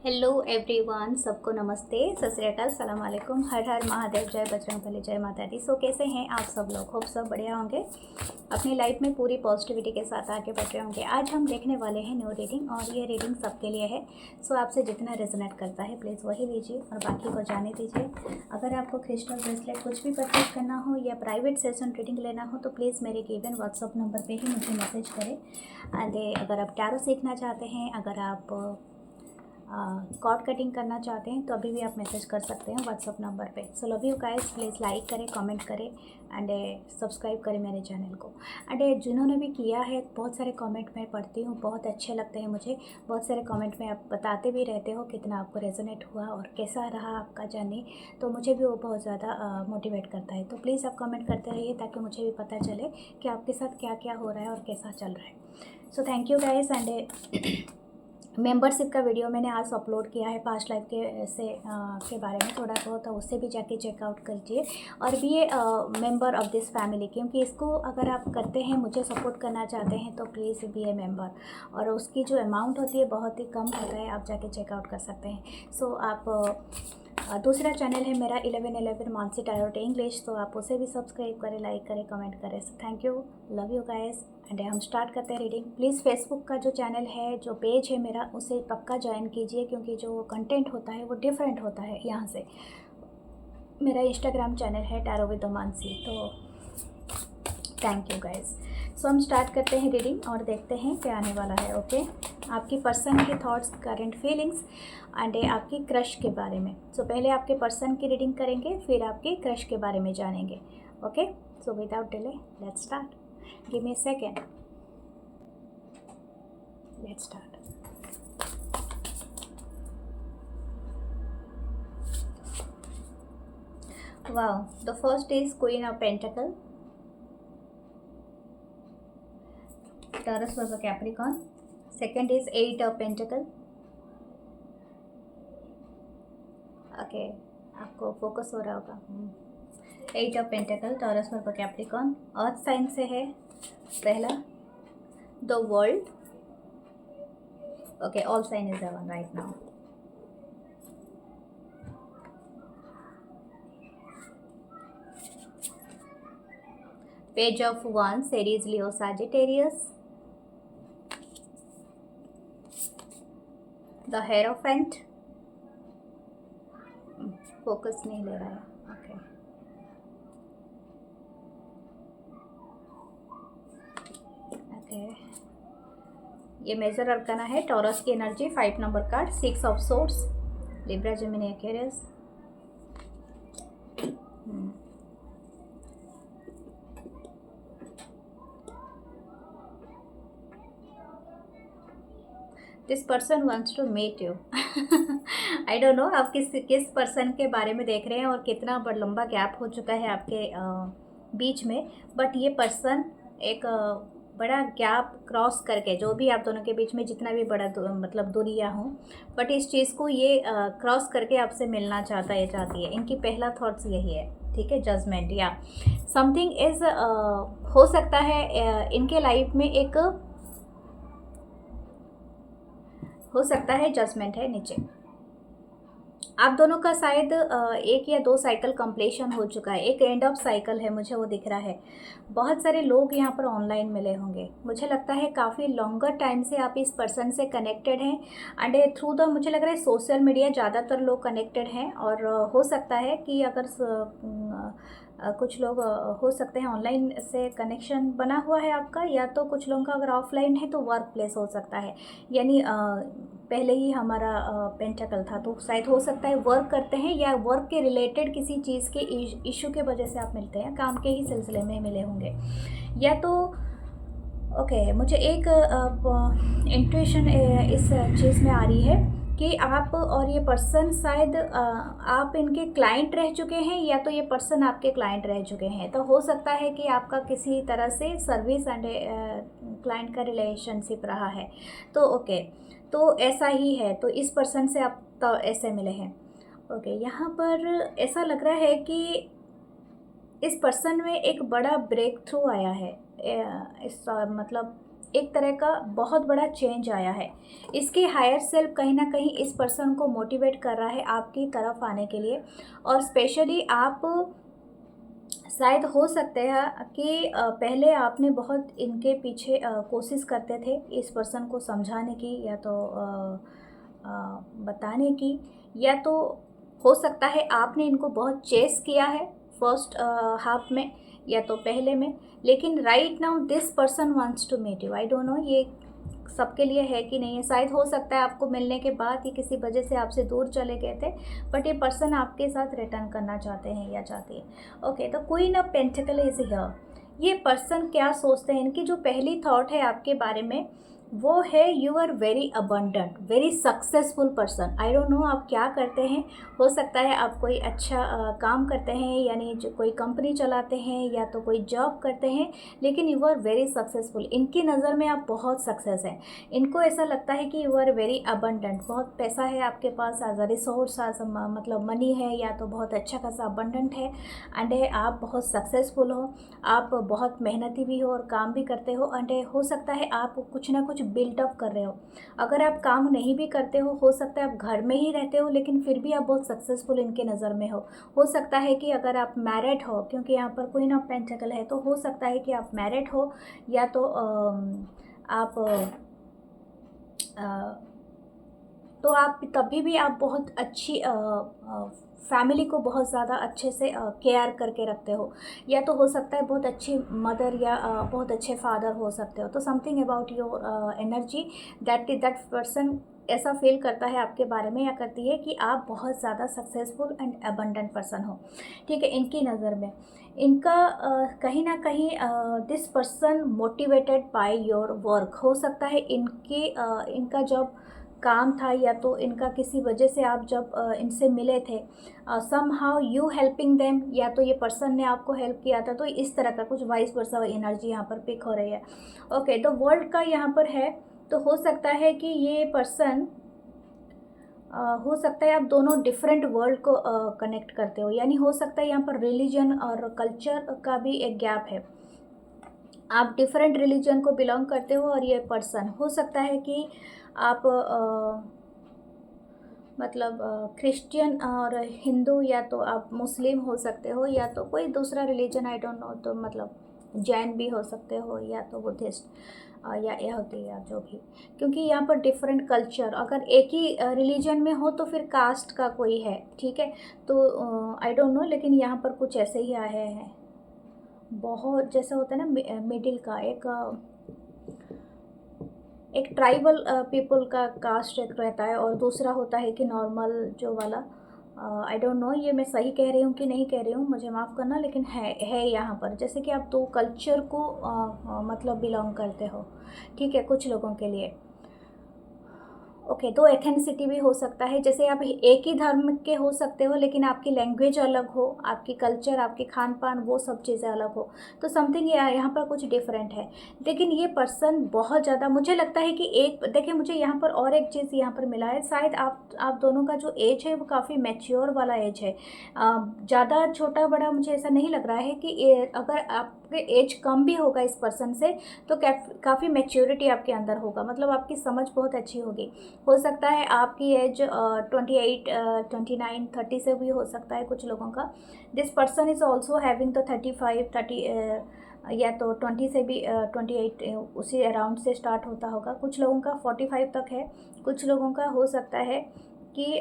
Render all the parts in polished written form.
Hello everyone, सबको नमस्ते, सत श्री अकाल, सलाम अलैकुम, हर हर महादेव, जय बजरंगबली, जय माता दी। सो कैसे हैं आप सब लोग? होप सब बढ़िया होंगे, अपनी लाइफ में पूरी पॉजिटिविटी के साथ आगे बढ़ रहे होंगे। आज हम देखने वाले हैं न्यू रीडिंग और ये रीडिंग सबके लिए है। सो आपसे जितना रेजोनेट करता है प्लीज़ वही लीजिए और बाकी को जाने दीजिए। अगर आपको क्रिस्टल ब्रेसलेट कुछ भी परचेज करना हो या प्राइवेट सेशन रीडिंग लेना हो तो प्लीज़ मेरे गिवन व्हाट्सअप नंबर पर ही मुझे मैसेज करें। एंड अगर आप टैरो सीखना चाहते हैं, अगर आप कॉर्ड कटिंग करना चाहते हैं तो अभी भी आप मैसेज कर सकते हैं व्हाट्सअप नंबर पे। So love you guys, please like करें, कमेंट करें एंड सब्सक्राइब करें मेरे चैनल को। एंड जिन्होंने भी किया है, बहुत सारे कमेंट मैं पढ़ती हूँ, बहुत अच्छे लगते हैं मुझे। बहुत सारे कमेंट में आप बताते भी रहते हो कितना आपको रेजोनेट हुआ और कैसा रहा आपका जर्नी, तो मुझे भी वो बहुत ज़्यादा मोटिवेट करता है। तो प्लीज़ आप कमेंट करते रहिए ताकि मुझे भी पता चले कि आपके साथ क्या क्या हो रहा है और कैसा चल रहा है। So thank you guys. And membership का वीडियो मैंने आज अपलोड किया है पास्ट लाइफ के बारे में थोड़ा बहुत, तो उससे भी जाके चेकआउट कीजिए और be a member of this family, क्योंकि इसको अगर आप करते हैं, मुझे सपोर्ट करना चाहते हैं तो प्लीज़ बी ए मेंबर। और उसकी जो अमाउंट होती है बहुत ही कम होता है, आप जाके चेकआउट कर सकते हैं। सो आप दूसरा चैनल है मेरा 1111 मानसी टैरोट इंग्लिश, तो आप उसे भी सब्सक्राइब करें, लाइक करें, कमेंट करें। So thank you, love you guys. And हम स्टार्ट करते हैं रीडिंग। प्लीज़ फेसबुक का जो चैनल है, जो पेज है मेरा, उसे पक्का ज्वाइन कीजिए, क्योंकि जो कंटेंट होता है वो डिफरेंट होता है यहाँ से। मेरा इंस्टाग्राम चैनल है टैरो विद मानसी। तो थैंक यू गाइस। सो हम स्टार्ट करते हैं रीडिंग और देखते हैं क्या आने वाला है। ओके, आपकी पर्सन के थॉट्स, करंट फीलिंग्स एंड आपकी क्रश के बारे में। सो पहले आपके पर्सन की रीडिंग करेंगे, फिर आपके क्रश के बारे में जानेंगे। Okay, so without delay let's start. Give me a second, let's start. Wow, the first is Queen of Pentacle, Taurus was a Capricorn. Second is Eight of Pentacle. Okay, आपको focus हो रहा होगा। Eight of pentacle, Taurus वर्ग Capricorn, earth sign से है पहला, the world. Okay, all sign is one right now. Page of वन, Aries, Leo, Sagittarius, the hierophant. Focus नहीं ले रहा है। ओके, ओके, ये मेजर अरकाना है, टॉरस की energy, 5 number card, 6 of swords, Libra, Gemini, Aquarius. This person wants to meet you. I don't know आप किस पर्सन के बारे में देख रहे हैं और कितना बड़ा लंबा गैप हो चुका है आपके बीच में, बट ये पर्सन एक बड़ा गैप क्रॉस करके, जो भी आप दोनों के बीच में जितना भी बड़ा मतलब दूरियां हों, बट इस चीज़ को ये क्रॉस करके आपसे मिलना चाहता है, चाहती है। इनकी पहला थॉट्स यही है, ठीक है, जजमेंट या समथिंग इज़ हो सकता है इनके लाइफ में एक हो सकता है जजमेंट है नीचे। आप दोनों का शायद 1 या 2 साइकिल कंप्लीशन हो चुका है, एक एंड ऑफ साइकिल है, मुझे वो दिख रहा है। बहुत सारे लोग यहाँ पर ऑनलाइन मिले होंगे, मुझे लगता है काफ़ी लॉन्गर टाइम से आप इस पर्सन से कनेक्टेड हैं एंड थ्रू द, मुझे लग रहा है सोशल मीडिया ज़्यादातर लोग कनेक्टेड हैं। और हो सकता है कि अगर कुछ लोग हो सकते हैं ऑनलाइन से कनेक्शन बना हुआ है आपका, या तो कुछ लोगों का अगर ऑफलाइन है तो वर्क प्लेस हो सकता है, यानी पहले ही हमारा पेंटाकल था, तो शायद हो सकता है वर्क करते हैं या वर्क के रिलेटेड किसी चीज़ के इशू के वजह से आप मिलते हैं, काम के ही सिलसिले में मिले होंगे। या तो ओके, मुझे एक इंट्यूशन इस चीज़ में आ रही है कि आप और ये पर्सन शायद आप इनके क्लाइंट रह चुके हैं, या तो ये पर्सन आपके क्लाइंट रह चुके हैं। तो हो सकता है कि आपका किसी तरह से सर्विस एंड क्लाइंट का रिलेशनशिप रहा है। तो ओके, तो ऐसा ही है, तो इस पर्सन से आप तो ऐसे मिले हैं। ओके, यहाँ पर ऐसा लग रहा है कि इस पर्सन में एक बड़ा ब्रेक थ्रू आया है। इस मतलब एक तरह का बहुत बड़ा चेंज आया है। इसकी हायर सेल्फ कहीं ना कहीं इस पर्सन को मोटिवेट कर रहा है आपकी तरफ आने के लिए। और स्पेशली आप शायद हो सकते हैं कि पहले आपने बहुत इनके पीछे कोशिश करते थे इस पर्सन को समझाने की, या तो बताने की, या तो हो सकता है आपने इनको बहुत चेस किया है फर्स्ट हाफ में या तो पहले में। लेकिन right now this person wants to meet you. I don't know ये सबके लिए है कि नहीं है। शायद हो सकता है आपको मिलने के बाद ही किसी वजह से आपसे दूर चले गए थे, बट ये पर्सन आपके साथ रिटर्न करना चाहते हैं या चाहती है। ओके, तो queen of pentacle is here. ये पर्सन क्या सोचते हैं, इनकी जो पहली थॉट है आपके बारे में वो है you are very abundant, very successful person. I don't know आप क्या करते हैं। हो सकता है आप कोई अच्छा काम करते हैं, यानी जो कोई कंपनी चलाते हैं या तो कोई जॉब करते हैं, लेकिन यू आर वेरी सक्सेसफुल। इनकी नज़र में आप बहुत सक्सेस हैं। इनको ऐसा लगता है कि यू आर वेरी अबंडेंट, बहुत पैसा है आपके पास, एज अ रिसोर्स, एज मतलब मनी है, या तो बहुत अच्छा खासा अबंडेंट है। एंड आप बहुत सक्सेसफुल हो, आप बहुत मेहनती भी हो और काम भी करते हो। एंड हो सकता है आप कुछ ना कुछ बिल्डअप कर रहे हो। अगर आप काम नहीं भी करते हो सकता है आप घर में ही रहते हो, लेकिन फिर भी आप बहुत सक्सेसफुल इनके नज़र में हो सकता है कि अगर आप मैरिड हो, क्योंकि यहाँ पर क्वीन ऑफ पेंटिकल है, तो हो सकता है कि आप मैरिड हो, या तो आप तो आप तभी भी आप बहुत अच्छी फैमिली को बहुत ज़्यादा अच्छे से केयर करके रखते हो, या तो हो सकता है बहुत अच्छी मदर या बहुत अच्छे फादर हो सकते हो। तो something about your energy that person ऐसा फील करता है आपके बारे में या करती है कि आप बहुत ज़्यादा सक्सेसफुल एंड अबंडेंट पर्सन हो। ठीक है, इनकी नज़र में इनका कहीं ना कहीं this person motivated by your work. हो सकता है इनका जब काम था, या तो इनका किसी वजह से आप जब इनसे मिले थे, somehow you helping them, या तो ये पर्सन ने आपको हेल्प किया था। तो इस तरह का कुछ वाइस वर्सा एनर्जी यहाँ पर पिक हो रही है। ओके, तो वर्ल्ड का यहाँ पर है, तो हो सकता है कि ये पर्सन हो सकता है आप दोनों डिफरेंट वर्ल्ड को कनेक्ट करते हो, यानी हो सकता है यहाँ पर रिलीजन और कल्चर का भी एक गैप है। आप डिफरेंट रिलीजन को बिलोंग करते हो, और ये पर्सन हो सकता है कि आप मतलब क्रिश्चियन और हिंदू, या तो आप मुस्लिम हो सकते हो, या तो कोई दूसरा रिलीजन, आई डोंट नो, तो मतलब जैन भी हो सकते हो, या तो बुद्धिस्ट या यहूदी, या जो भी। क्योंकि यहाँ पर डिफरेंट कल्चर, अगर एक ही रिलीजन में हो तो फिर कास्ट का कोई है, ठीक है। तो आई डोंट नो, लेकिन यहाँ पर कुछ ऐसे ही आए हैं। बहुत जैसा होता है ना मिडिल का एक ट्राइबल पीपल का कास्ट एक रहता है, और दूसरा होता है कि नॉर्मल जो वाला। आई डोंट नो ये मैं सही कह रही हूँ कि नहीं कह रही हूँ, मुझे माफ़ करना, लेकिन है यहाँ पर जैसे कि आप दो कल्चर को मतलब बिलोंग करते हो, ठीक है, कुछ लोगों के लिए। ओके, तो एथेनिसिटी भी हो सकता है, जैसे आप एक ही धर्म के हो सकते हो, लेकिन आपकी लैंग्वेज अलग हो, आपकी कल्चर, आपकी खान पान, वो सब चीज़ें अलग हो। तो समथिंग यहाँ पर कुछ डिफरेंट है। लेकिन ये पर्सन बहुत ज़्यादा, मुझे लगता है कि एक देखिए, मुझे यहाँ पर और एक चीज़ यहाँ पर मिला है, शायद आप दोनों का जो एज है वो काफ़ी मैच्योर वाला एज है। ज़्यादा छोटा बड़ा मुझे ऐसा नहीं लग रहा है कि अगर आपके एज कम भी होगा इस पर्सन से, तो काफ़ी मैच्योरिटी आपके अंदर होगा, मतलब आपकी समझ बहुत अच्छी होगी। हो सकता है आपकी एज 28, 29, 30 से भी हो सकता है कुछ लोगों का। This person is also having तो 35, 30 या तो 20 से भी 28 उसी अराउंड से स्टार्ट होता होगा। कुछ लोगों का 45 तक है, कुछ लोगों का हो सकता है कि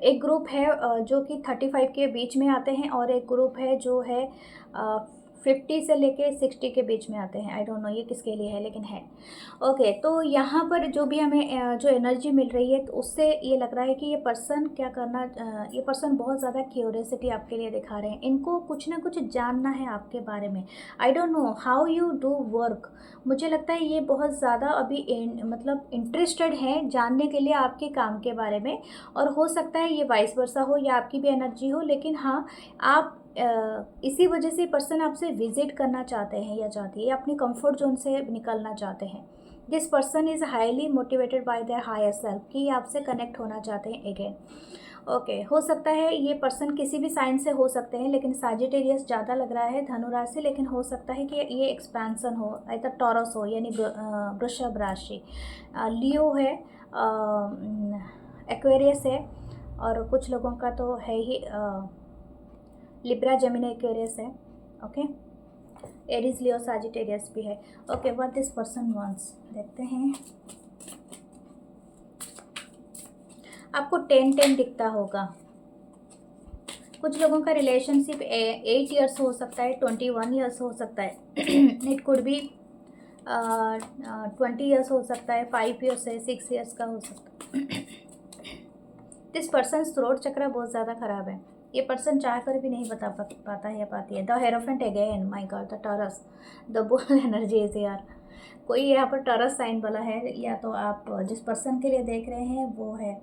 एक ग्रुप है जो कि 35 के बीच में आते हैं, और एक ग्रुप है जो है 50 से लेके 60 के बीच में आते हैं। आई डोंट नो ये किसके लिए है, लेकिन है। ओके, तो यहाँ पर जो भी हमें जो एनर्जी मिल रही है, तो उससे ये लग रहा है कि ये पर्सन क्या करना, ये पर्सन बहुत ज़्यादा क्यूरियोसिटी आपके लिए दिखा रहे हैं। इनको कुछ ना कुछ जानना है आपके बारे में। आई don't know how you do work. मुझे लगता है ये बहुत ज़्यादा अभी मतलब इंटरेस्टेड हैं जानने के लिए आपके काम के बारे में, और हो सकता है ये वाइस वर्सा हो या आपकी भी एनर्जी हो। लेकिन हाँ, आप इसी वजह से पर्सन आपसे विजिट करना चाहते हैं या चाहती है, अपनी कंफर्ट जोन से निकलना चाहते हैं। This person is highly motivated by their higher self, कि आपसे कनेक्ट होना चाहते हैं अगेन। ओके, हो सकता है ये पर्सन किसी भी साइन से हो सकते हैं, लेकिन साजिटेरियस ज़्यादा लग रहा है, धनु राशि, लेकिन हो सकता है कि ये एक्सपेंसन हो, इधर टॉरस हो यानी वृषभ राशि, लियो है, एक्वेरियस है, और कुछ लोगों का तो है ही लिब्रा, जेमिनी, एक्वेरियस है। ओके, एरीज, लियो, साजिटेरियस भी है। Okay, what this person wants, देखते हैं। आपको 10-10 दिखता होगा। कुछ लोगों का रिलेशनशिप 8 ईयर्स हो सकता है, 21 ईयर्स हो सकता है, इट कुड बी 20 ईयर्स हो सकता है, 5 ईयर्स है, 6 ईयर्स का हो सकता है। दिस पर्सन थ्रोट चक्र बहुत ज़्यादा खराब है। ये पर्सन चाह कर भी नहीं बता पाता है या पाती है। The hierophant again, my God, the taurus, the bull energy is यार। कोई यहाँ पर टॉरस साइन वाला है, या तो आप जिस पर्सन के लिए देख रहे हैं वो है।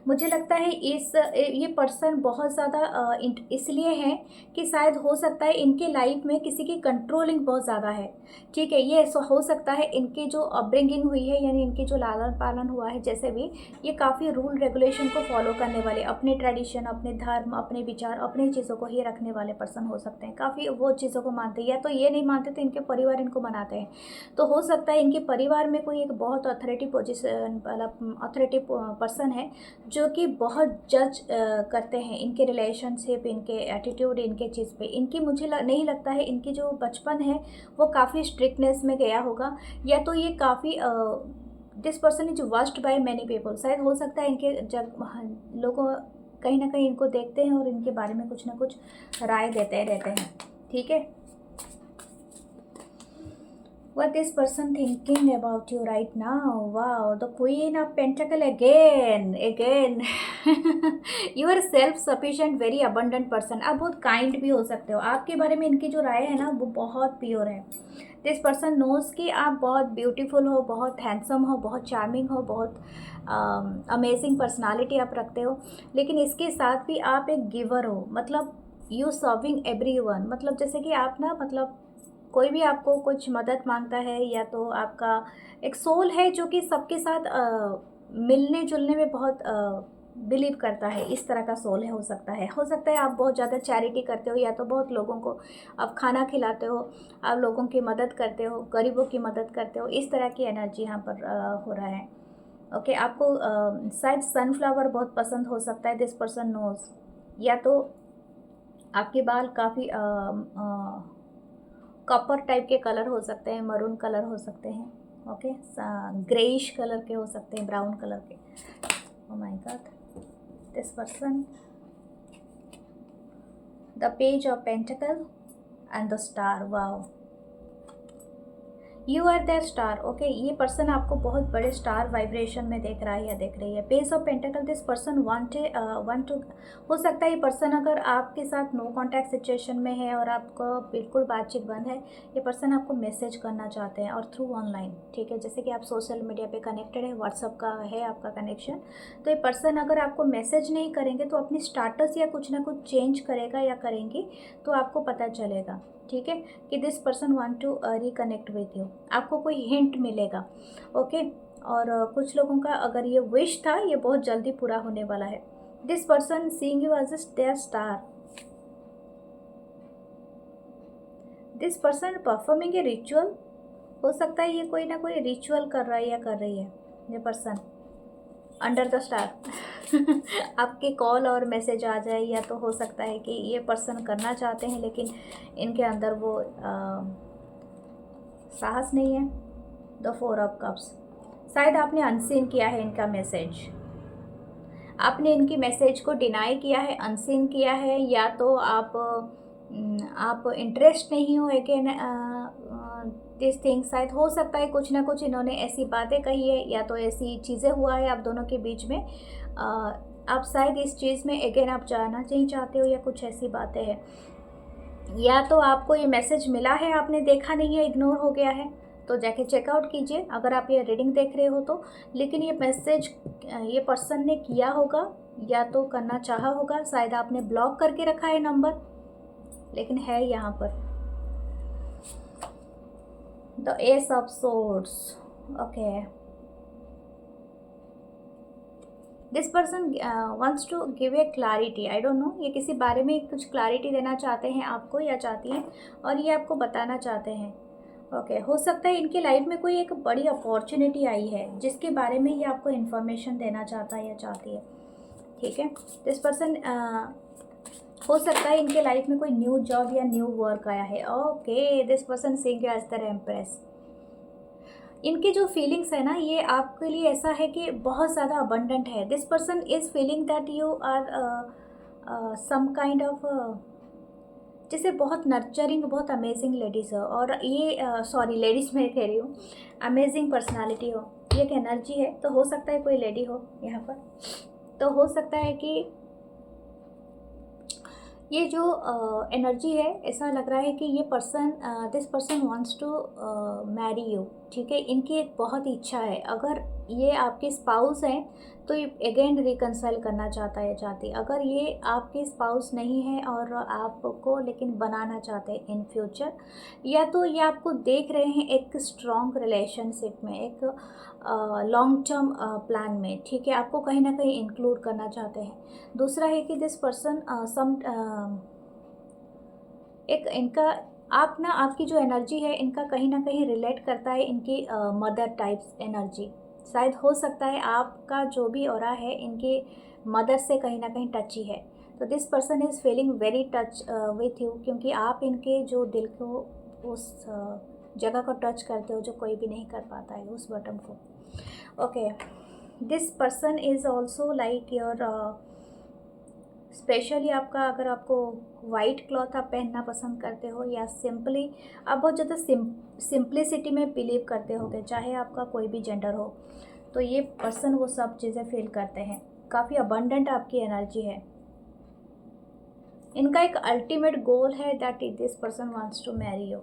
मुझे लगता है ये पर्सन बहुत ज़्यादा इसलिए है कि शायद हो सकता है इनके लाइफ में किसी की कंट्रोलिंग बहुत ज़्यादा है। ठीक है, ये हो सकता है इनकी जो अपब्रिंगिंग हुई है, यानी इनकी जो लालन पालन हुआ है, जैसे भी ये काफ़ी रूल रेगुलेशन को फॉलो करने वाले, अपने ट्रेडिशन, अपने धर्म, अपने विचार, अपनी चीज़ों को ही रखने वाले पर्सन हो सकते हैं। काफ़ी वो चीज़ों को मानते हैं, या तो ये नहीं मानते तो इनके परिवार इनको मनाते हैं। तो हो सकता है इनके परिवार में कोई एक बहुत अथॉरिटी पोजीशन वाला अथॉरिटी पर्सन है, जो कि बहुत जज करते हैं इनके रिलेशनशिप, इनके एटीट्यूड, इनके चीज़ पे। इनकी मुझे नहीं लगता है इनकी जो बचपन है वो काफ़ी स्ट्रिक्टनेस में गया होगा, या तो ये काफ़ी this person is watched by many people. शायद हो सकता है इनके जब लोगों कहीं ना कहीं इनको देखते हैं और इनके बारे में कुछ ना कुछ राय देते रहते हैं। ठीक है, what is person thinking about you right now? Wow, the queen of pentacle again you are self sufficient, very abundant person। आप बहुत काइंड भी हो सकते हो। आपके बारे में इनकी जो राय है ना वो बहुत प्योर है। दिस पर्सन नोज कि आप बहुत ब्यूटीफुल हो, बहुत हैंडसम हो, बहुत चार्मिंग हो, बहुत अमेजिंग पर्सनालिटी आप रखते हो, लेकिन इसके साथ भी आप एक गिवर हो। मतलब यू सर्विंग एवरीवन, मतलब जैसे कि आप ना, मतलब कोई भी आपको कुछ मदद मांगता है, या तो आपका एक सोल है जो कि सबके साथ मिलने जुलने में बहुत बिलीव करता है, इस तरह का सोल है। हो सकता है आप बहुत ज़्यादा चैरिटी करते हो, या तो बहुत लोगों को आप खाना खिलाते हो, आप लोगों की मदद करते हो, गरीबों की मदद करते हो, इस तरह की एनर्जी यहाँ पर हो रहा है। ओके, आपको शायद सनफ्लावर बहुत पसंद हो सकता है, दिस पर्सन नोज, या तो आपके बाल काफ़ी कॉपर टाइप के कलर हो सकते हैं, मरून कलर हो सकते हैं, ओके, ग्रेइश कलर के हो सकते हैं, ब्राउन कलर के। Oh my god, this person, the page of pentacle and the star. Wow, you are the star. Okay, ये पर्सन आपको बहुत बड़े स्टार वाइब्रेशन में देख रहा है या देख रही है। Page of pentacle, this person want to, हो सकता है ये पर्सन अगर आपके साथ नो कॉन्टैक्ट सिचुएशन में है और आपको बिल्कुल बातचीत बंद है, ये पर्सन आपको मैसेज करना चाहते हैं, और थ्रू ऑनलाइन। ठीक है, जैसे कि आप सोशल मीडिया पे कनेक्टेड है, व्हाट्सअप का है आपका कनेक्शन, तो ये पर्सन अगर आपको मैसेज नहीं करेंगे तो अपनी स्टाटस या कुछ ना कुछ चेंज करेगा या करेंगी, तो आपको पता चलेगा। ठीक है, कि this person want to reconnect with you, आपको कोई हिंट मिलेगा। ओके, और कुछ लोगों का अगर ये विश था, ये बहुत जल्दी पूरा होने वाला है। This person seeing you as their star. This person performing a ritual, हो सकता है ये कोई ना कोई रिचुअल कर रहा है या कर रही है ये पर्सन अंडर द स्टार। आपके कॉल और मैसेज आ जाए, या तो हो सकता है कि ये पर्सन करना चाहते हैं लेकिन इनके अंदर वो साहस नहीं है। द 4 ऑफ कप्स, शायद आपने अनसीन किया है इनका मैसेज, आपने इनकी मैसेज को डिनाई किया है, अनसीन किया है, या तो आप इंटरेस्ट नहीं हो अगेन दिस थिंग। शायद हो सकता है कुछ ना कुछ इन्होंने ऐसी बातें कही है, या तो ऐसी चीज़ें हुआ है आप दोनों के बीच में, आप शायद इस चीज़ में अगेन आप जाना नहीं चाहते हो, या कुछ ऐसी बातें हैं, या तो आपको ये मैसेज मिला है, आपने देखा नहीं है, इग्नोर हो गया है, तो जाके चेकआउट कीजिए अगर आप ये रीडिंग देख रहे हो तो। लेकिन ये मैसेज ये पर्सन ने किया होगा, या तो करना चाहा होगा, शायद आपने ब्लॉक करके रखा है नंबर, लेकिन है यहाँ पर the ace of swords. Okay, this person wants to give a clarity, I don't know, ये किसी बारे में कुछ क्लैरिटी देना चाहते हैं आपको या चाहती हैं, और ये आपको बताना चाहते हैं। ओके हो सकता है इनकी लाइफ में कोई एक बड़ी अपॉर्चुनिटी आई है जिसके बारे में ये आपको इन्फॉर्मेशन देना चाहता है या चाहती है। ठीक है, दिस पर्सन हो सकता है इनके लाइफ में कोई न्यू जॉब या न्यू वर्क आया है। Okay, this person seeing as the empress. इनकी जो फीलिंग्स है ना, ये आपके लिए ऐसा है कि बहुत ज़्यादा अबंडेंट है। This person is feeling that you are some kind of, जैसे बहुत नर्चरिंग, बहुत अमेजिंग लेडीज़ हो, और ये सॉरी लेडीज़ मैं कह रही हूँ, अमेजिंग पर्सनालिटी हो, ये एक एनर्जी है। तो हो सकता है कोई लेडी हो यहाँ पर, तो हो सकता है कि ये जो एनर्जी है, ऐसा लग रहा है कि ये person, this person wants to marry you. ठीक है, इनकी एक बहुत इच्छा है, अगर ये आपके स्पाउस हैं तो ये अगेन रिकंसाइल करना चाहता है, चाहती। अगर ये आपके स्पाउस नहीं है और आपको लेकिन बनाना चाहते हैं इन फ्यूचर, या तो ये आपको देख रहे हैं एक स्ट्रॉन्ग रिलेशनशिप में, एक लॉन्ग टर्म प्लान में। ठीक है, आपको कहीं ना कहीं इंक्लूड करना चाहते हैं। दूसरा है कि दिस पर्सन एक इनका, आप ना, आपकी जो एनर्जी है इनका कहीं ना कहीं रिलेट करता है इनकी मदर टाइप्स एनर्जी। शायद हो सकता है आपका जो भी ऑरा है इनकी मदर से कहीं ना कहीं टची है। तो this person is feeling very touch with you, क्योंकि आप इनके जो दिल को, उस जगह को टच करते हो जो कोई भी नहीं कर पाता है, उस बटन को। Okay, this person is also like your, specially आपका, अगर आपको वाइट क्लॉथ आप पहनना पसंद करते हो, या सिंपली आप बहुत ज़्यादा सिंप्लिसिटी में बिलीव करते होगे, चाहे आपका कोई भी जेंडर हो, तो ये पर्सन वो सब चीज़ें फील करते हैं। काफ़ी अबंडेंट आपकी एनर्जी है। इनका एक अल्टीमेट गोल है that this person wants to marry you,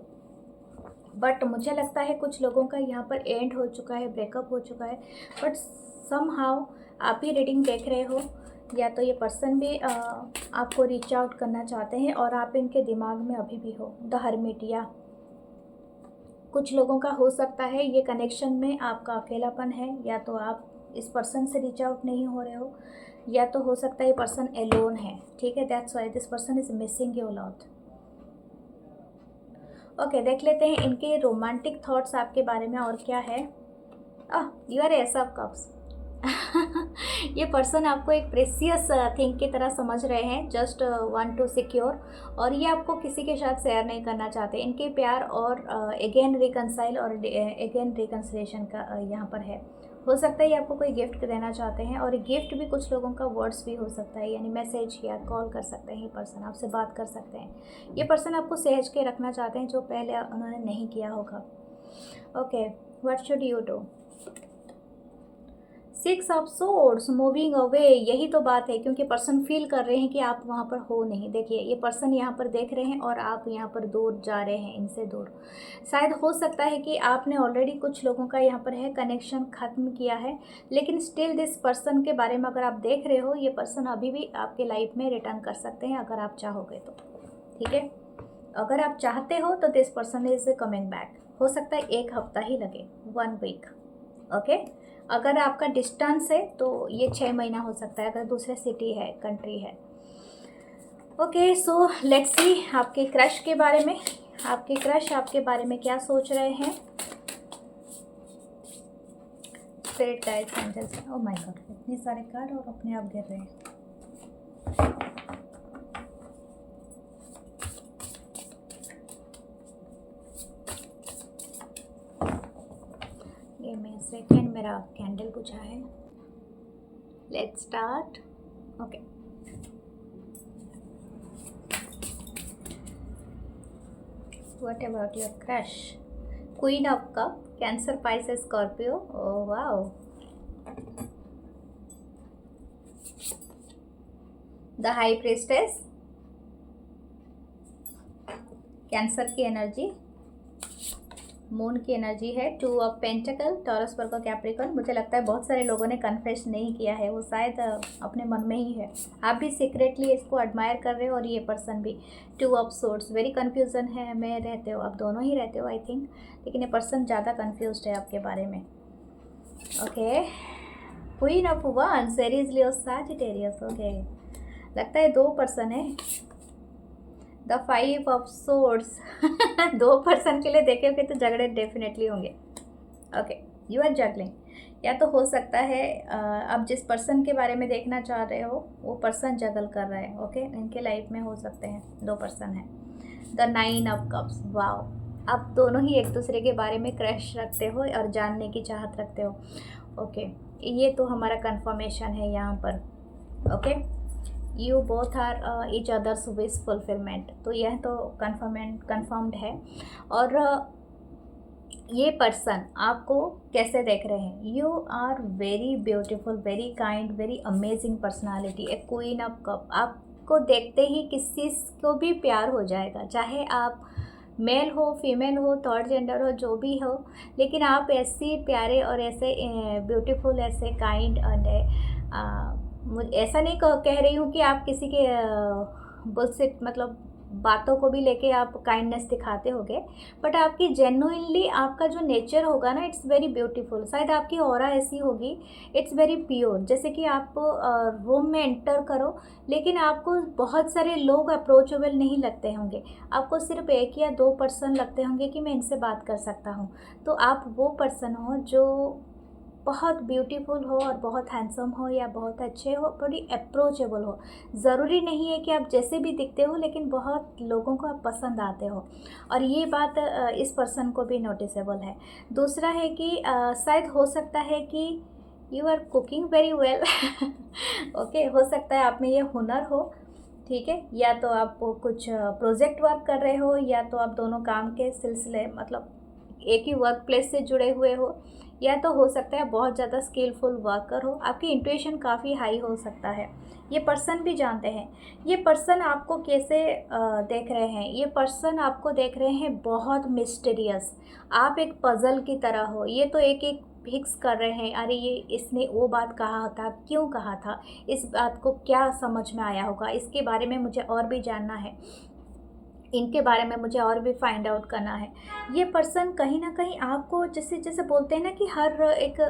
but मुझे लगता है कुछ लोगों का यहाँ पर एंड हो चुका है, ब्रेकअप हो चुका है, बट समहाउ आप ही रीडिंग देख रहे हो, या तो ये पर्सन भी आपको रीच आउट करना चाहते हैं और आप इनके दिमाग में अभी भी हो। द हर्मिट, या कुछ लोगों का हो सकता है ये कनेक्शन में आपका अकेलापन है, या तो आप इस पर्सन से रीच आउट नहीं हो रहे हो, या तो हो सकता है ये पर्सन एलोन है। ठीक है, that's why this person is missing you lot. Okay, देख लेते हैं इनके रोमांटिक थॉट्स आपके बारे में और क्या है। You R S of cups. ये पर्सन आपको एक प्रेसियस थिंग की तरह समझ रहे हैं, जस्ट वांट टू सिक्योर, और ये आपको किसी के साथ शेयर नहीं करना चाहते। इनके प्यार और अगेन रिकंसाइल और अगेन रिकंसिलेशन का यहाँ पर है। हो सकता है ये आपको कोई गिफ्ट देना चाहते हैं, और गिफ्ट भी कुछ लोगों का वर्ड्स भी हो सकता है, यानी मैसेज या कॉल कर सकते हैं। ये पर्सन आपसे बात कर सकते हैं। ये पर्सन आपको सहज के रखना चाहते हैं, जो पहले उन्होंने नहीं किया होगा। Okay, what should you do? 6 of swords, moving away, यही तो बात है, क्योंकि पर्सन फील कर रहे हैं कि आप वहाँ पर हो नहीं। देखिए, ये पर्सन यहाँ पर देख रहे हैं और आप यहाँ पर दूर जा रहे हैं, इनसे दूर। शायद हो सकता है कि आपने ऑलरेडी कुछ लोगों का यहाँ पर है कनेक्शन ख़त्म किया है, लेकिन स्टिल दिस पर्सन के बारे में अगर आप देख रहे हो, ये पर्सन अभी भी आपके लाइफ में रिटर्न कर सकते हैं अगर आप चाहोगे तो। ठीक है, अगर आप चाहते हो तो this person is coming back. हो सकता है 1 हफ्ता ही लगे, 1 वीक। ओके, अगर आपका डिस्टेंस है तो ये 6 महीना हो सकता है, अगर दूसरे सिटी है, कंट्री है। ओके, सो लेट्स सी आपके क्रश के बारे में, आपके क्रश आपके बारे में क्या सोच रहे हैं। Spirit guides, angels, oh my god, इतने सारे कार्ड और अपने आप गिर रहे हैं। ये मैं सेकेंड मेरा कैंडल बुझा है। Let's start. Okay, what about your crush? Queen of cup, cancer, Pisces, Scorpio. Oh wow, the high priestess, cancer की एनर्जी, मून की एनर्जी है, 2 of pentacle, taurus, Virgo, Capricorn. मुझे लगता है बहुत सारे लोगों ने कन्फेस नहीं किया है, वो शायद अपने मन में ही है। आप भी सीक्रेटली इसको एडमायर कर रहे हो, और ये पर्सन भी। 2 ऑफ सोर्ड्स, वेरी कन्फ्यूज़न है में रहते हो, आप दोनों ही रहते हो आई थिंक, लेकिन ये पर्सन ज़्यादा कन्फ्यूज्ड है आपके बारे में। Okay, queen of wands, Aries, Leo, Sagittarius. Okay, लगता है 2 पर्सन है। The 5 of swords. 2 पर्सन के लिए देखे तो झगड़े डेफिनेटली होंगे। Okay, you are juggling. या तो हो सकता है आप जिस पर्सन के बारे में देखना चाह रहे हो वो पर्सन जगल कर रहा है। ओके, इनके लाइफ में हो सकते हैं 2 पर्सन हैं। The 9 of cups. वाओ, आप दोनों ही एक दूसरे के बारे में क्रश रखते हो और जानने की चाहत रखते हो। ओके, ये तो हमारा कंफर्मेशन है यहाँ पर। Okay, you both are each others wish fulfilment, तो यह तो कन्फर्म्ड है। और ये पर्सन आपको कैसे देख रहे हैं? You are very beautiful, very kind, very amazing personality, a queen of cup. आपको देखते ही किसी को भी प्यार हो जाएगा, चाहे आप मेल हो, फीमेल हो, थर्ड जेंडर हो, जो भी हो, लेकिन आप ऐसे प्यारे और ऐसे ब्यूटीफुल, ऐसे काइंड एंड ऐसा नहीं कह रही हूँ कि आप किसी के बुलशिट मतलब बातों को भी लेके आप काइंडनेस दिखाते होगे, बट आपकी जेन्युइनली आपका जो नेचर होगा ना, इट्स वेरी ब्यूटीफुल। शायद आपकी ऑरा ऐसी होगी, इट्स वेरी प्योर। जैसे कि आप रूम में एंटर करो, लेकिन आपको बहुत सारे लोग अप्रोचेबल नहीं लगते होंगे, आपको सिर्फ 1 या 2 पर्सन लगते होंगे कि मैं इनसे बात कर सकता हूँ। तो आप वो पर्सन हो जो बहुत ब्यूटीफुल हो और बहुत हैंडसम हो या बहुत अच्छे हो, बड़ी अप्रोचेबल हो। ज़रूरी नहीं है कि आप जैसे भी दिखते हो, लेकिन बहुत लोगों को आप पसंद आते हो, और ये बात इस पर्सन को भी नोटिसेबल है। दूसरा है कि शायद हो सकता है कि you are cooking very well. Okay, हो सकता है आप में ये हुनर हो, ठीक है, या तो आप कुछ प्रोजेक्ट वर्क कर रहे हो, या तो आप दोनों काम के सिलसिले मतलब एक ही वर्क प्लेस से जुड़े हुए हो, या तो हो सकता है बहुत ज़्यादा स्किलफुल वर्कर हो। आपकी इंट्यूशन काफ़ी हाई हो सकता है। ये पर्सन भी जानते हैं। ये पर्सन आपको कैसे देख रहे हैं? ये पर्सन आपको देख रहे हैं बहुत मिस्टीरियस, आप एक पज़ल की तरह हो। ये तो एक एक फिक्स कर रहे हैं, अरे ये इसने वो बात कहा था, क्यों कहा था, इस बात को क्या समझ में आया होगा, इसके बारे में मुझे और भी जानना है, इनके बारे में मुझे और भी फाइंड आउट करना है। ये पर्सन कहीं ना कहीं आपको जैसे जैसे बोलते हैं ना कि हर एक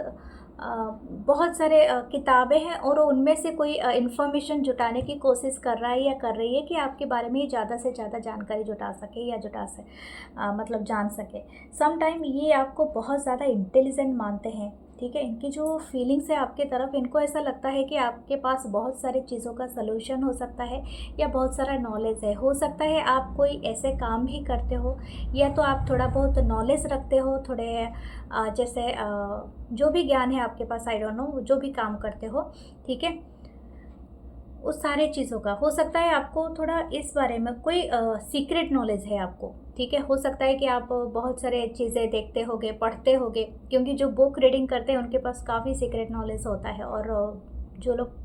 बहुत सारे किताबें हैं और उनमें से कोई इन्फॉर्मेशन जुटाने की कोशिश कर रहा है या कर रही है कि आपके बारे में ज़्यादा से ज़्यादा जानकारी जुटा सके या मतलब जान सके। सम टाइम ये आपको बहुत ज़्यादा इंटेलिजेंट मानते हैं, ठीक है। इनकी जो फीलिंग्स है आपके तरफ, इनको ऐसा लगता है कि आपके पास बहुत सारी चीज़ों का सलूशन हो सकता है या बहुत सारा नॉलेज है। हो सकता है आप कोई ऐसे काम भी करते हो, या तो आप थोड़ा बहुत नॉलेज रखते हो, थोड़े जैसे जो भी ज्ञान है आपके पास, आई डोंट नो, जो भी काम करते हो, ठीक है, उस सारे चीज़ों का हो सकता है आपको थोड़ा इस बारे में कोई सीक्रेट नॉलेज है आपको, ठीक है। हो सकता है कि आप बहुत सारे चीज़ें देखते होगे, पढ़ते होगे, क्योंकि जो बुक रीडिंग करते हैं उनके पास काफ़ी सीक्रेट नॉलेज होता है। और जो लोग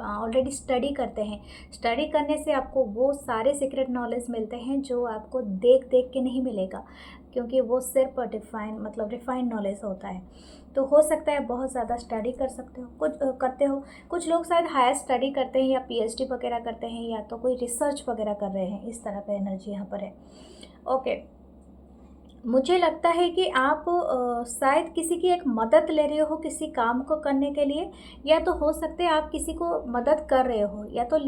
ऑलरेडी स्टडी करते हैं, स्टडी करने से आपको वो सारे सीक्रेट नॉलेज मिलते हैं जो आपको देख देख के नहीं मिलेगा, क्योंकि वो सिर्फ रिफाइंड नॉलेज होता है। तो हो सकता है बहुत ज़्यादा स्टडी कर सकते हो, कुछ करते हो। कुछ लोग शायद हायर स्टडी करते हैं या पीएचडी वगैरह करते हैं, या तो कोई रिसर्च वगैरह कर रहे हैं। इस तरह का एनर्जी यहाँ पर है। ओके, मुझे लगता है कि आप शायद किसी की एक मदद ले रहे हो किसी काम को करने के लिए, या तो हो सकते हैं आप किसी को मदद कर रहे हो, या तो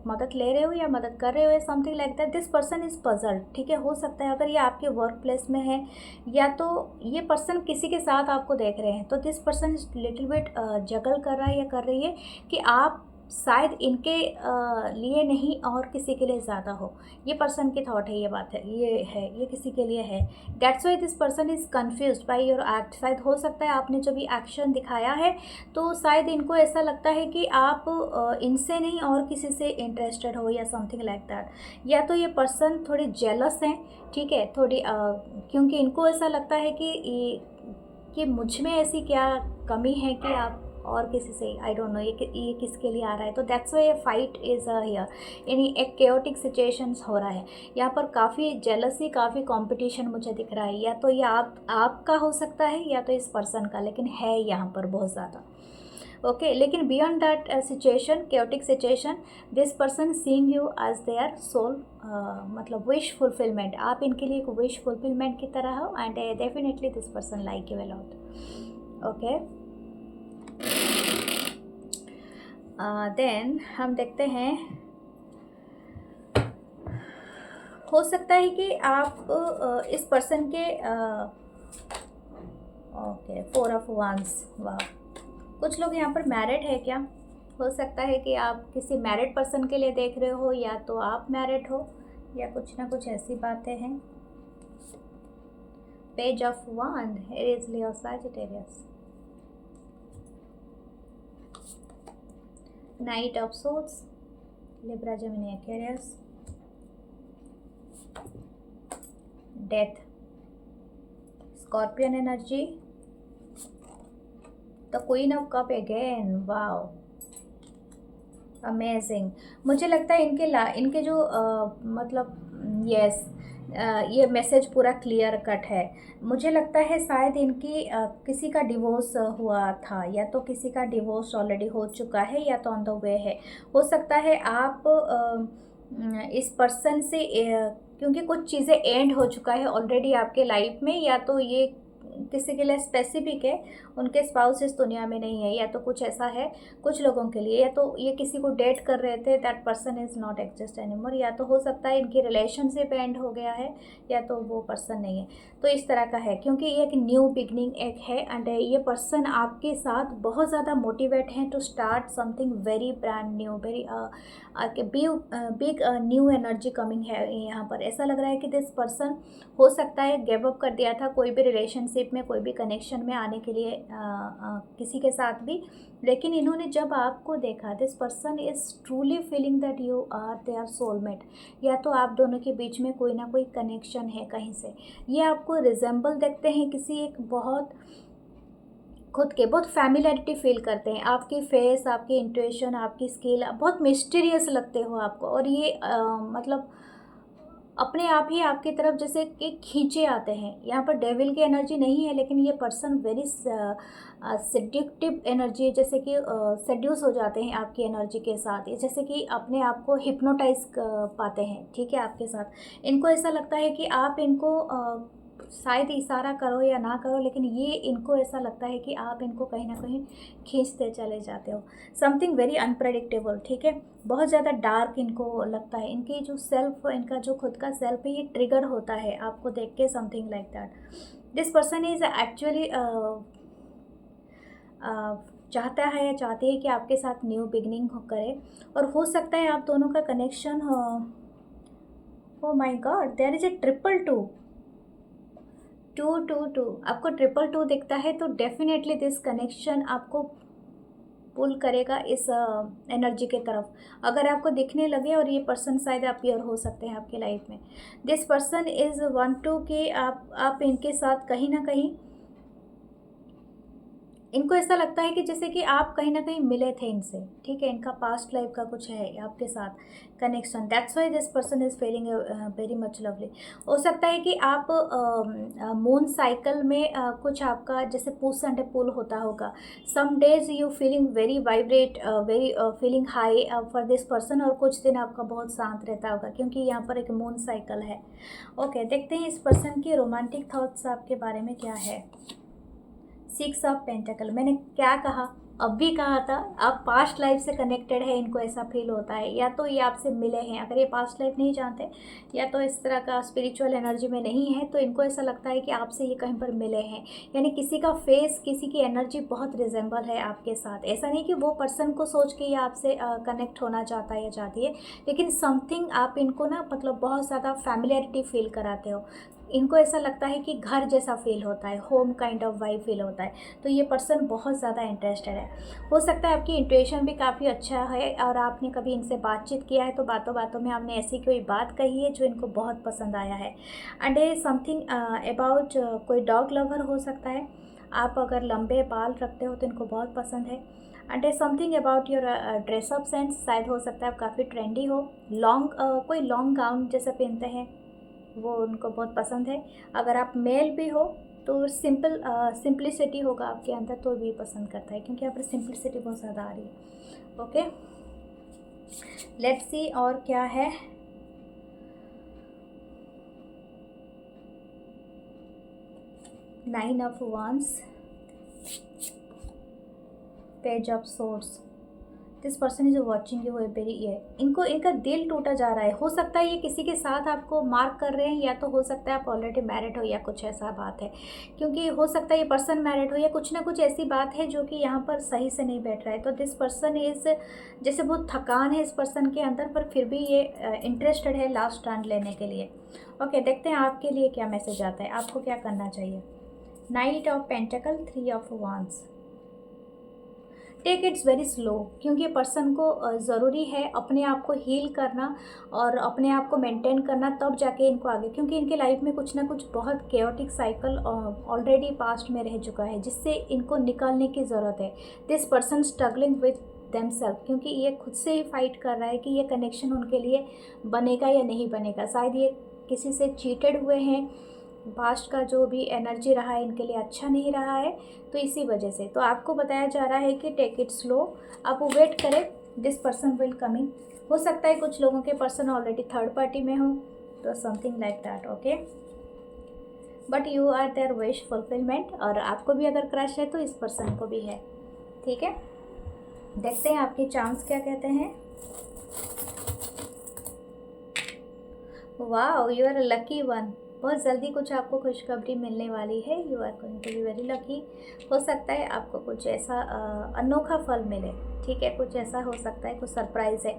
मदद ले रहे हो या मदद कर रहे हो, या something like that. This person is puzzled, ठीक है। हो सकता है अगर ये आपके वर्क प्लेस में है, या तो ये पर्सन किसी के साथ आपको देख रहे हैं, तो this person is little bit juggle कर रहा है या कर रही है कि आप शायद इनके लिए नहीं और किसी के लिए ज़्यादा हो। ये पर्सन की थॉट है, ये बात है, ये किसी के लिए है। That's why this person is confused by your act. शायद हो सकता है आपने जब भी एक्शन दिखाया है, तो शायद इनको ऐसा लगता है कि आप इनसे नहीं और किसी से इंटरेस्टेड हो या समथिंग लाइक दैट। या तो ये पर्सन थोड़ी जेलस हैं, ठीक है, थोड़ी क्योंकि इनको ऐसा लगता है कि मुझ में ऐसी क्या कमी है कि आप और किसी से, आई डोंट नो ये किसके लिए आ रहा है। तो that's why fight is here, यानी एक केओटिक सिचुएशंस हो रहा है यहाँ पर। काफ़ी जेलसी, काफ़ी कंपटीशन मुझे दिख रहा है। या तो ये आपका हो सकता है, या तो इस पर्सन का, लेकिन है यहाँ पर बहुत ज़्यादा। ओके, लेकिन beyond that situation, chaotic situation, this person seeing you as their soul, मतलब विश फुलफिलमेंट। आप इनके लिए एक विश फुलफिलमेंट की तरह हो, and definitely this person like you a lot. Okay, then हम देखते हैं, हो सकता है कि आप इस पर्सन के ओके 4 ऑफ wands, वाह, कुछ लोग यहाँ पर मैरिड है क्या? हो सकता है कि आप किसी मैरिड पर्सन के लिए देख रहे हो, या तो आप मैरिड हो, या कुछ ना कुछ ऐसी बातें हैं। Page of wand, Aries, Leo, Sagittarius. Knight of swords, Libra, Gemini, Aquarius. Death, scorpion energy, the queen of cup again, wow, amazing. मुझे लगता है इनके जो मतलब यस, ये मैसेज पूरा क्लियर कट है। मुझे लगता है शायद इनकी किसी का डिवोर्स हुआ था, या तो किसी का डिवोर्स ऑलरेडी हो चुका है, या तो ऑन द वे है। हो सकता है आप इस पर्सन से क्योंकि कुछ चीज़ें एंड हो चुका है ऑलरेडी आपके लाइफ में, या तो ये किसी के लिए स्पेसिफिक है, उनके स्पाउस इस दुनिया में नहीं है, या तो कुछ ऐसा है कुछ लोगों के लिए, या तो ये किसी को डेट कर रहे थे, that person is not exist anymore, या तो हो सकता है इनकी रिलेशनशिप एंड हो गया है, या तो वो पर्सन नहीं है। तो इस तरह का है, क्योंकि ये एक न्यू बिगनिंग एक है, एंड ये पर्सन आपके साथ बहुत ज़्यादा मोटिवेट हैं to start something very brand new, very big new energy coming है यहाँ पर। ऐसा लग रहा है कि दिस पर्सन हो सकता है गिव अप कर दिया था कोई भी रिलेशनशिप में, कोई भी कनेक्शन में आने के लिए किसी के साथ भी, लेकिन इन्होंने जब आपको देखा, this person is truly feeling that you are their soulmate, या तो आप दोनों के बीच में कोई ना कोई कनेक्शन है कहीं से। ये आपको रिजेंबल देखते हैं किसी एक बहुत खुद के, बहुत फैमिलियरिटी फील करते हैं, आपकी फेस, आपकी इंट्यूशन, आपकी स्किल, बहुत मिस्टीरियस लगते हो आपको, और ये मतलब अपने आप ही आपकी तरफ जैसे कि खींचे आते हैं। यहाँ पर डेविल की एनर्जी नहीं है, लेकिन ये पर्सन वेरी सेड्यूक्टिव एनर्जी है, जैसे कि सेड्यूस हो जाते हैं आपकी एनर्जी के साथ, ये जैसे कि अपने आप को हिप्नोटाइज पाते हैं, ठीक है, आपके साथ। इनको ऐसा लगता है कि आप इनको शायद इशारा करो या ना करो, लेकिन ये इनको ऐसा लगता है कि आप इनको कहीं ना कहीं खींचते चले जाते हो। समथिंग वेरी अनप्रेडिक्टेबल, ठीक है, बहुत ज़्यादा डार्क इनको लगता है। इनकी जो सेल्फ, इनका जो खुद का सेल्फ है, ये ट्रिगर होता है आपको देख के, something like that. This person is actually चाहता है या चाहती है कि आपके साथ न्यू बिगनिंग करे, और हो सकता है आप दोनों का कनेक्शन हो। Oh my god, there is a 222, 222, आपको 222 दिखता है, तो डेफिनेटली दिस कनेक्शन आपको पुल करेगा इस एनर्जी के तरफ। अगर आपको दिखने लगे, और ये पर्सन शायद अपीयर हो सकते हैं आपके लाइफ में, this person is want to कि आप इनके साथ कहीं ना कहीं, इनको ऐसा लगता है कि जैसे कि आप कहीं ना कहीं मिले थे इनसे, ठीक है, इनका पास्ट लाइफ का कुछ है आपके साथ connection, that's why this person is feeling very much lovely. हो सकता है कि आप मून साइकिल में कुछ आपका जैसे पुश एंड पुल होता होगा। Some days you feeling very vibrate, very feeling high for this person, और कुछ दिन आपका बहुत शांत रहता होगा, क्योंकि यहाँ पर एक मून साइकिल है। ओके, देखते हैं इस पर्सन के रोमांटिक थॉट्स आपके बारे में क्या है। 6 ऑफ पेंटिकल, मैंने क्या कहा, अब भी कहा था, आप पास्ट लाइफ से कनेक्टेड है, इनको ऐसा फील होता है, या तो ये आपसे मिले हैं, अगर ये पास्ट लाइफ नहीं जानते, या तो इस तरह का स्पिरिचुअल एनर्जी में नहीं है, तो इनको ऐसा लगता है कि आपसे ये कहीं पर मिले हैं, यानी किसी का फेस, किसी की एनर्जी बहुत रिजेंबल है आपके साथ। ऐसा नहीं कि वो पर्सन को सोच के ये आपसे कनेक्ट होना चाहता है या चाहती है, लेकिन समथिंग आप इनको ना मतलब बहुत ज़्यादा फैमिलियरिटी फील कराते हो, इनको ऐसा लगता है कि घर जैसा फील होता है, home kind of vibe feel होता है, तो ये पर्सन बहुत ज़्यादा इंटरेस्टेड है। हो सकता है आपकी इंट्यूशन भी काफ़ी अच्छा है, और आपने कभी इनसे बातचीत किया है, तो बातों बातों में आपने ऐसी कोई बात कही है जो इनको बहुत पसंद आया है। एंड ये समथिंग अबाउट कोई डॉग लवर हो सकता है, आप अगर लंबे बाल रखते हो तो इनको बहुत पसंद है। And A something about your dress up sense, शायद हो सकता है आप काफ़ी ट्रेंडी हो, लॉन्ग कोई लॉन्ग गाउन जैसे पहनते हैं, वो उनको बहुत पसंद है। अगर आप मेल भी हो तो सिंपलिसिटी होगा आपके अंदर, तो भी पसंद करता है, क्योंकि यहाँ पर सिंपलिसिटी बहुत ज़्यादा आ रही है। ओके, लेट्स सी और क्या है। Nine of wands, page of swords, this person is watching you very ये इनको इनका दिल टूटा जा रहा है। हो सकता है ये किसी के साथ आपको मार्क कर रहे हैं, या तो हो सकता है आप ऑलरेडी मैरिड हो या कुछ ऐसा बात है, क्योंकि हो सकता है ये पर्सन मैरिड हो या कुछ ना कुछ ऐसी बात है जो कि यहाँ पर सही से नहीं बैठ रहा है। तो दिस पर्सन इज जैसे बहुत थकान है इस पर्सन के अंदर, पर फिर भी ये इंटरेस्टेड है लास्ट स्टैंड लेने के लिए। ओके, देखते हैं आपके लिए क्या मैसेज आता है, आपको क्या करना चाहिए। Knight of pentacle, 3 of wands. Take its very slow, क्योंकि पर्सन को ज़रूरी है अपने आप को हील करना और अपने आप को मेंटेन करना, तब जाके इनको आगे, क्योंकि इनके लाइफ में कुछ ना कुछ बहुत केओटिक साइकिल ऑलरेडी पास्ट में रह चुका है जिससे इनको निकालने की ज़रूरत है। This person struggling with themselves, क्योंकि ये खुद से ही फाइट कर रहा है कि ये कनेक्शन उनके लिए बनेगा या नहीं बनेगा। शायद ये किसी से चीटेड हुए हैं, पास्ट का जो भी एनर्जी रहा है इनके लिए अच्छा नहीं रहा है, तो इसी वजह से। तो आपको बताया जा रहा है कि टेक इट स्लो, आप वेट करें, दिस पर्सन विल कमिंग। हो सकता है कुछ लोगों के पर्सन ऑलरेडी थर्ड पार्टी में हो, तो something like that. Okay, but you are their wish fulfilment, और आपको भी अगर क्रश है तो इस पर्सन को भी है। ठीक है, देखते हैं आपके चांस क्या कहते हैं। Wow, you are a lucky one. बहुत जल्दी कुछ आपको खुशखबरी मिलने वाली है। You are going to be very lucky. हो सकता है आपको कुछ ऐसा अनोखा फल मिले। ठीक है, कुछ ऐसा हो सकता है, कुछ सरप्राइज़ है।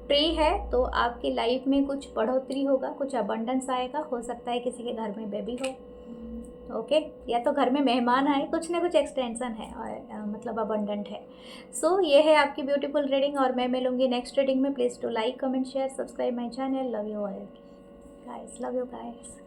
ट्री है तो आपकी लाइफ में कुछ बढ़ोतरी होगा, कुछ अबंडेंस आएगा। हो सकता है किसी के घर में बेबी हो, ओके या तो घर में मेहमान आए, कुछ ना कुछ एक्सटेंशन है और मतलब अबंडेंट है। सो ये है आपकी ब्यूटीफुल रीडिंग, और मैं मिलूंगी नेक्स्ट रीडिंग में। Please to like, comment, share, subscribe my channel. Love you all guys, love you guys.